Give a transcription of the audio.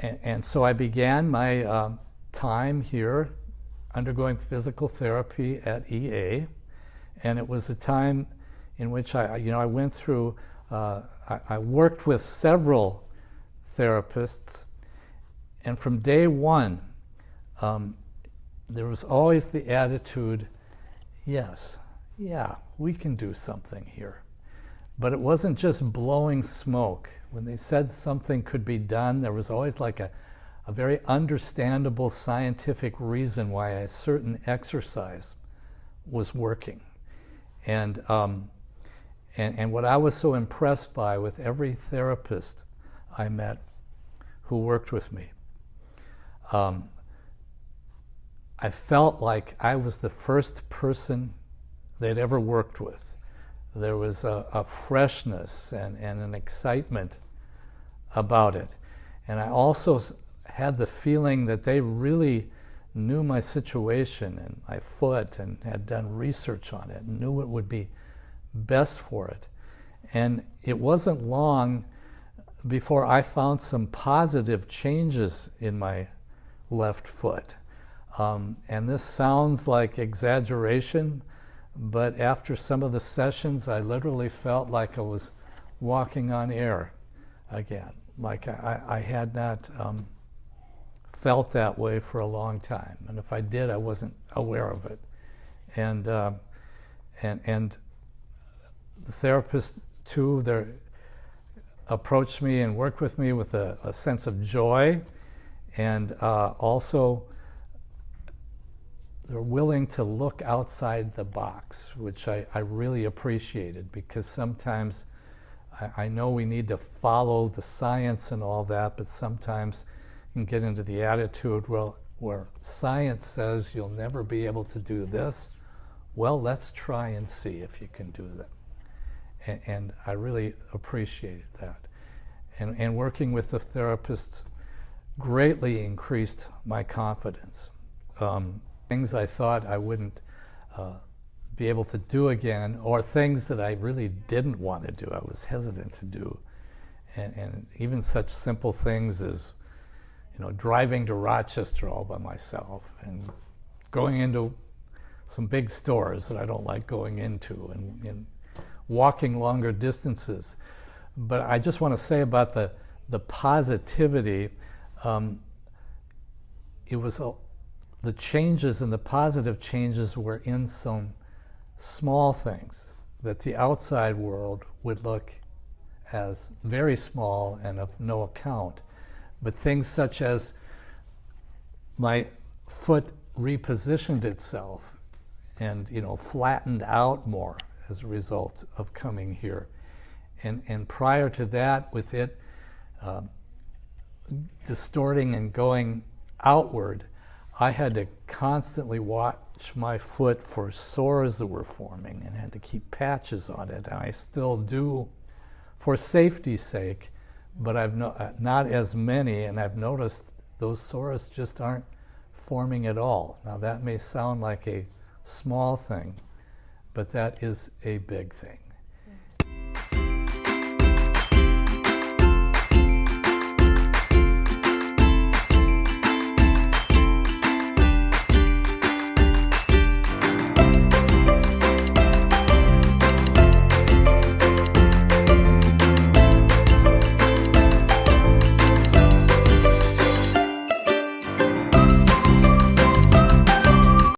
And so I began my time here undergoing physical therapy at EA, and it was a time in which I went through, I worked with several therapists, and from day one, there was always the attitude, yes, yeah, we can do something here. But it wasn't just blowing smoke. When they said something could be done, there was always like a very understandable scientific reason why a certain exercise was working. And what I was so impressed by with every therapist I met who worked with me, I felt like I was the first person they'd ever worked with. There was a freshness and an excitement about it. And I also had the feeling that they really knew my situation and my foot and had done research on it and knew what would be best for it. And it wasn't long before I found some positive changes in my left foot. And this sounds like exaggeration, but after some of the sessions, I literally felt like I was walking on air again, like I had not felt that way for a long time. And if I did, I wasn't aware of it. And the therapists, too, they approached me and worked with me with a sense of joy, and also they're willing to look outside the box, which I really appreciated, because sometimes I know we need to follow the science and all that, but sometimes you can get into the attitude, well, where science says you'll never be able to do this, well, let's try and see if you can do that. And I really appreciated that. And working with the therapists greatly increased my confidence. Things I thought I wouldn't be able to do again, or things that I really didn't want to do, I was hesitant to do. And even such simple things as, driving to Rochester all by myself and going into some big stores that I don't like going into, and walking longer distances. But I just want to say about the positivity, it was the changes and the positive changes were in some small things that the outside world would look as very small and of no account. But things such as my foot repositioned itself and flattened out more as a result of coming here. And prior to that, with it distorting and going outward, I had to constantly watch my foot for sores that were forming and had to keep patches on it. And I still do for safety's sake, but I've not as many, and I've noticed those sores just aren't forming at all. Now that may sound like a small thing, but that is a big thing.